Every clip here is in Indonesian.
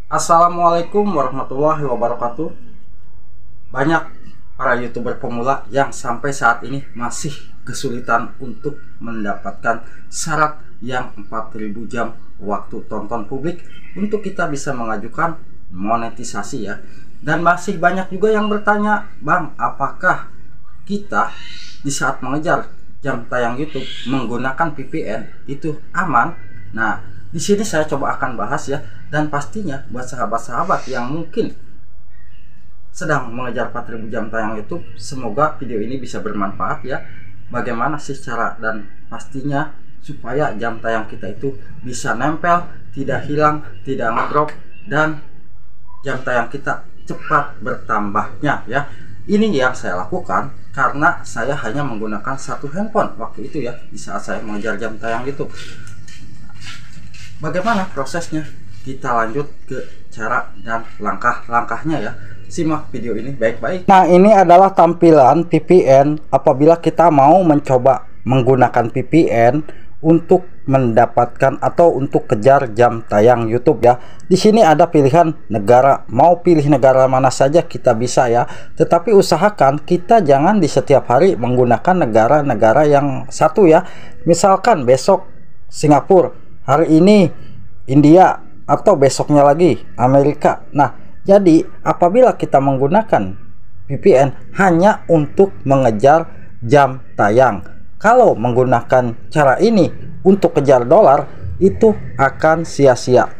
Assalamualaikum warahmatullahi wabarakatuh. Banyak para YouTuber pemula yang sampai saat ini masih kesulitan untuk mendapatkan syarat yang 4000 jam waktu tonton publik untuk kita bisa mengajukan monetisasi ya. Dan masih banyak juga yang bertanya, "Bang, apakah kita di saat mengejar jam tayang YouTube menggunakan VPN itu aman?" Nah, di sini saya coba akan bahas ya, dan pastinya buat sahabat-sahabat yang mungkin sedang mengejar 4000 jam tayang YouTube, semoga video ini bisa bermanfaat ya. Bagaimana sih cara dan pastinya supaya jam tayang kita itu bisa nempel, tidak hilang, tidak ngedrop, dan jam tayang kita cepat bertambahnya ya. Ini yang saya lakukan karena saya hanya menggunakan satu handphone waktu itu ya, di saat saya mengejar jam tayang YouTube. Bagaimana prosesnya? Kita lanjut ke cara dan langkah-langkahnya ya. Simak video ini baik-baik. Nah, ini adalah tampilan VPN apabila kita mau mencoba menggunakan VPN untuk mendapatkan atau untuk kejar jam tayang YouTube ya. Di sini ada pilihan negara. Mau pilih negara mana saja kita bisa ya. Tetapi usahakan kita jangan di setiap hari menggunakan negara-negara yang satu ya. Misalkan besok Singapura, hari ini India, atau besoknya lagi Amerika. Nah, jadi apabila kita menggunakan VPN hanya untuk mengejar jam tayang, kalau menggunakan cara ini untuk kejar dolar, itu akan sia-sia.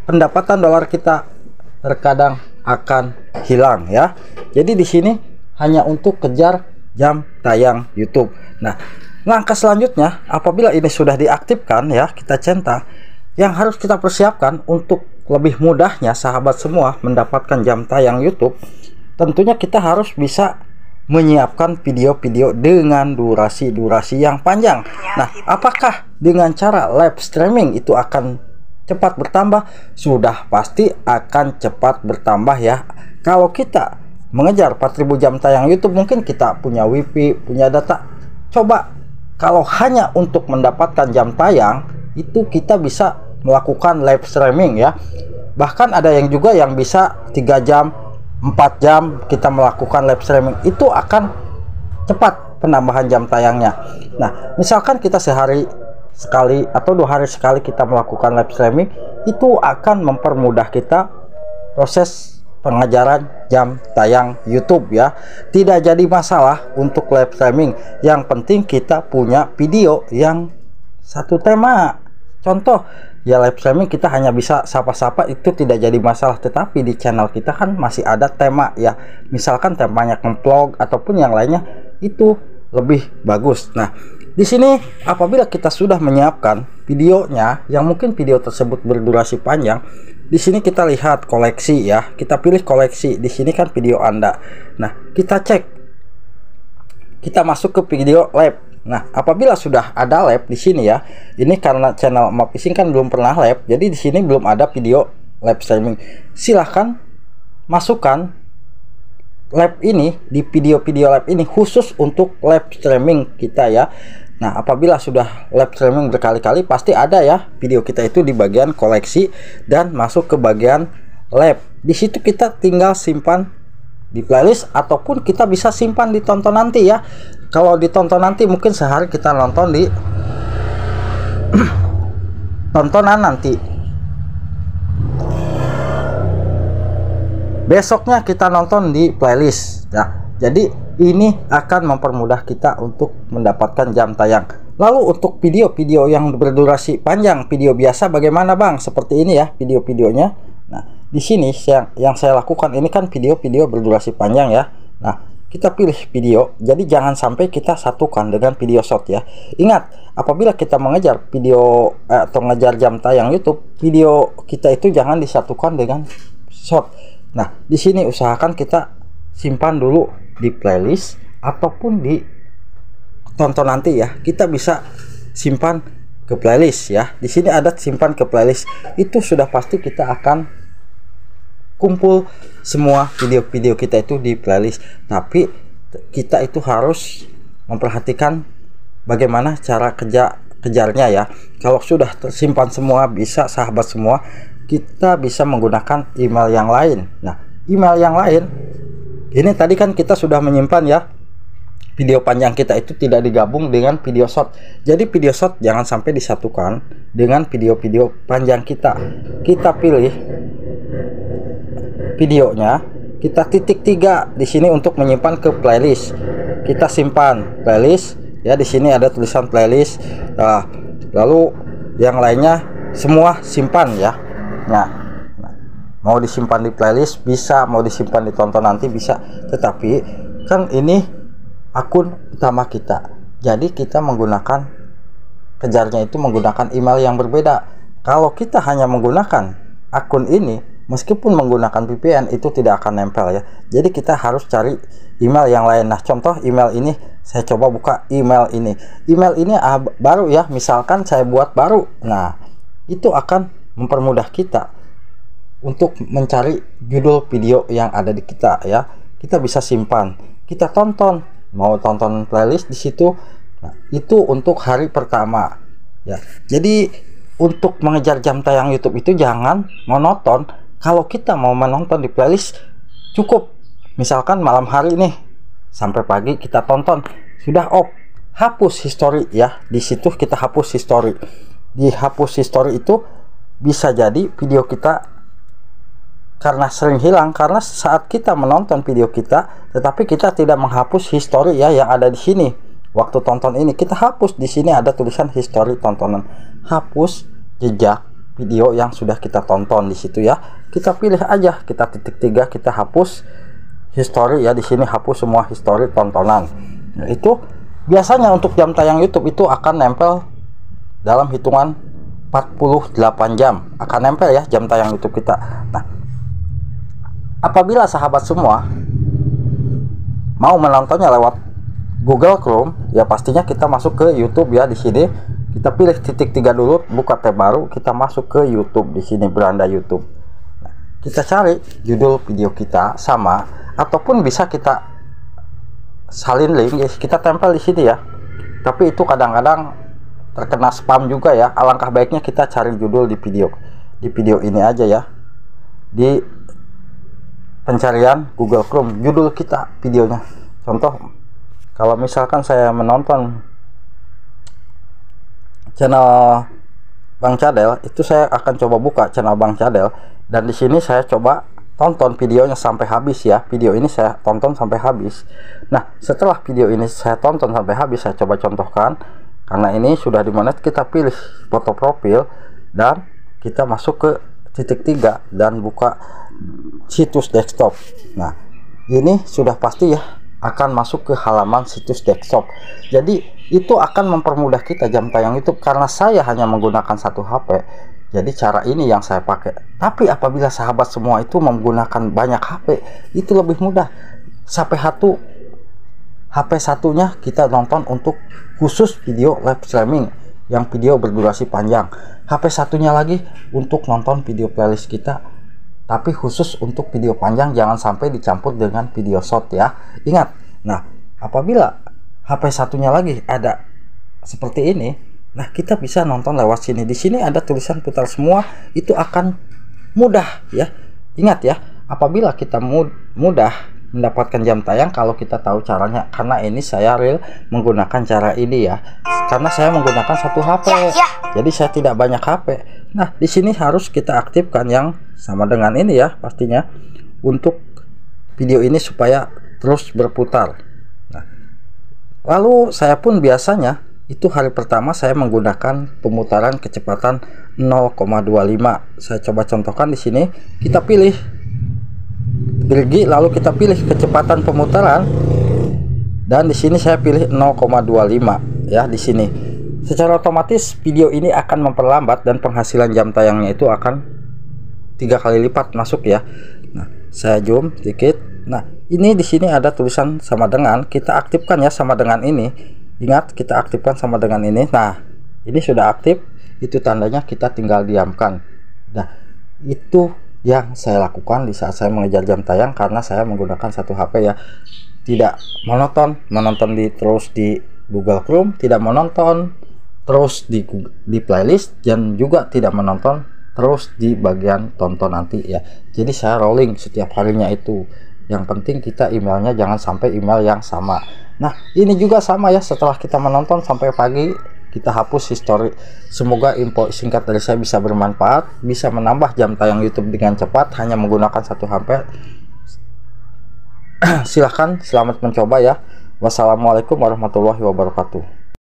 Pendapatan dolar kita terkadang akan hilang ya. Jadi di sini hanya untuk kejar jam tayang YouTube. Nah, langkah selanjutnya apabila ini sudah diaktifkan ya, kita centang. Yang harus kita persiapkan untuk lebih mudahnya sahabat semua mendapatkan jam tayang YouTube, tentunya kita harus bisa menyiapkan video-video dengan durasi yang panjang. Nah, apakah dengan cara live streaming itu akan cepat bertambah? Sudah pasti akan cepat bertambah ya. Kalau kita mengejar 4000 jam tayang YouTube, mungkin kita punya WiFi, punya data. Coba kalau hanya untuk mendapatkan jam tayang, itu kita bisa melakukan live streaming ya. Bahkan ada yang juga yang bisa 3 jam 4 jam kita melakukan live streaming, itu akan cepat penambahan jam tayangnya. Nah, misalkan kita sehari sekali atau 2 hari sekali kita melakukan live streaming, itu akan mempermudah kita proses pengejaran jam tayang YouTube ya. Tidak jadi masalah untuk live streaming, yang penting kita punya video yang satu tema. Contoh ya, live streaming kita hanya bisa sapa-sapa, itu tidak jadi masalah. Tetapi di channel kita kan masih ada tema ya, misalkan temanya vlog ataupun yang lainnya, itu lebih bagus. Nah, di sini apabila kita sudah menyiapkan videonya yang mungkin video tersebut berdurasi panjang, di sini kita lihat koleksi ya, kita pilih koleksi. Di sini kan video Anda. Nah, kita cek, kita masuk ke video live. Nah, apabila sudah ada live di sini ya, ini karena channel Map Fishing kan belum pernah live, jadi di sini belum ada video live streaming. Silahkan masukkan live ini di video-video live ini khusus untuk live streaming kita ya. Nah, apabila sudah live streaming berkali-kali, pasti ada ya video kita itu di bagian koleksi dan masuk ke bagian live. Di situ kita tinggal simpan di playlist ataupun kita bisa simpan di tonton nanti ya. Kalau ditonton nanti mungkin sehari kita nonton di tontonan nanti, besoknya kita nonton di playlist ya. Jadi ini akan mempermudah kita untuk mendapatkan jam tayang. Lalu untuk video-video yang berdurasi panjang, video biasa bagaimana Bang? Seperti ini ya video-videonya. Nah, di sini yang saya lakukan ini kan video-video berdurasi panjang ya. Nah, kita pilih video, jadi jangan sampai kita satukan dengan video short ya. Ingat, apabila kita mengejar video atau mengejar jam tayang YouTube, video kita itu jangan disatukan dengan short. Nah, di sini usahakan kita simpan dulu di playlist ataupun di tonton nanti ya. Kita bisa simpan ke playlist ya. Di sini ada simpan ke playlist. Itu sudah pasti kita akan kumpul semua video-video kita itu di playlist. Tapi kita itu harus memperhatikan bagaimana cara kejarnya ya. Kalau sudah tersimpan semua, bisa sahabat semua, kita bisa menggunakan email yang lain. Nah, email yang lain ini tadi kan kita sudah menyimpan ya, video panjang kita itu tidak digabung dengan video short. Jadi video short jangan sampai disatukan dengan video-video panjang kita. Kita pilih videonya, kita titik 3 di sini untuk menyimpan ke playlist. Kita simpan playlist ya, di sini ada tulisan playlist. Nah, lalu yang lainnya semua simpan ya. Nah, mau disimpan di playlist bisa, mau disimpan ditonton nanti bisa, tetapi kan ini akun utama kita, jadi kita menggunakan kejarnya itu menggunakan email yang berbeda. Kalau kita hanya menggunakan akun ini, meskipun menggunakan VPN itu tidak akan nempel ya, jadi kita harus cari email yang lain. Nah, contoh email ini, saya coba buka email ini. Email ini baru ya, misalkan saya buat baru. Nah, itu akan mempermudah kita untuk mencari judul video yang ada di kita ya. Kita bisa simpan, kita tonton, mau tonton playlist di situ. Nah, itu untuk hari pertama ya. Jadi untuk mengejar jam tayang YouTube itu jangan monoton. Kalau kita mau menonton di playlist, cukup misalkan malam hari nih sampai pagi kita tonton, sudah off, hapus history ya. Di situ kita hapus history. Di hapus history itu bisa jadi video kita karena sering hilang, karena saat kita menonton video kita tetapi kita tidak menghapus history ya yang ada di sini. Waktu tonton ini kita hapus, di sini ada tulisan history tontonan, hapus jejak video yang sudah kita tonton di situ ya. Kita pilih aja, kita titik 3, kita hapus history ya, di sini hapus semua history tontonan. Nah, itu biasanya untuk jam tayang YouTube itu akan nempel dalam hitungan 48 jam akan nempel ya jam tayang YouTube kita. Nah, apabila sahabat semua mau menontonnya lewat Google Chrome ya, pastinya kita masuk ke YouTube ya. Di sini kita pilih titik 3 dulu, buka tab baru, kita masuk ke YouTube. Di sini beranda YouTube. Nah, kita cari judul video kita sama, ataupun bisa kita salin link ya, kita tempel di sini ya. Tapi itu kadang-kadang terkena spam juga ya. Alangkah baiknya kita cari judul di video ini aja ya, di pencarian Google Chrome, judul kita videonya. Contoh, kalau misalkan saya menonton channel Bang Cadel, itu saya akan coba buka channel Bang Cadel, dan di sini saya coba tonton videonya sampai habis ya. Video ini saya tonton sampai habis. Nah, setelah video ini saya tonton sampai habis, saya coba contohkan. Karena ini sudah dimenit, kita pilih foto profil dan kita masuk ke titik 3 dan buka situs desktop. Nah, ini sudah pasti ya akan masuk ke halaman situs desktop. Jadi itu akan mempermudah kita jam tayang YouTube, karena saya hanya menggunakan satu HP. Jadi cara ini yang saya pakai. Tapi apabila sahabat semua itu menggunakan banyak HP, itu lebih mudah. Sampai HP satunya kita nonton untuk khusus video live streaming yang video berdurasi panjang. HP satunya lagi untuk nonton video playlist kita, tapi khusus untuk video panjang, jangan sampai dicampur dengan video short ya. Ingat. Nah, apabila HP satunya lagi ada seperti ini, nah kita bisa nonton lewat sini. Di sini ada tulisan putar semua, itu akan mudah ya. Ingat ya, apabila kita mudah mendapatkan jam tayang kalau kita tahu caranya. Karena ini saya real menggunakan cara ini ya, karena saya menggunakan satu HP, jadi saya tidak banyak HP. Nah, di sini harus kita aktifkan yang sama dengan ini ya, pastinya untuk video ini supaya terus berputar. Nah, lalu saya pun biasanya itu hari pertama saya menggunakan pemutaran kecepatan 0,25. Saya coba contohkan di sini. Kita pilih gigi, lalu kita pilih kecepatan pemutaran, dan di sini saya pilih 0,25 ya. Di sini secara otomatis video ini akan memperlambat dan penghasilan jam tayangnya itu akan 3 kali lipat masuk ya. Nah, saya zoom sedikit. Nah, ini di sini ada tulisan sama dengan, kita aktifkan ya sama dengan ini. Ingat, kita aktifkan sama dengan ini. Nah, ini sudah aktif, itu tandanya kita tinggal diamkan. Nah, itu yang saya lakukan di saat saya mengejar jam tayang, karena saya menggunakan satu HP ya. Tidak monoton menonton terus di Google Chrome, tidak menonton terus di playlist, dan juga tidak menonton terus di bagian tonton nanti ya. Jadi saya rolling setiap harinya itu. Yang penting kita emailnya jangan sampai email yang sama. Nah ini juga sama ya, setelah kita menonton sampai pagi kita hapus history. Semoga info singkat dari saya bisa bermanfaat, bisa menambah jam tayang YouTube dengan cepat hanya menggunakan 1 HP. Silahkan, selamat mencoba ya. Wassalamualaikum warahmatullahi wabarakatuh.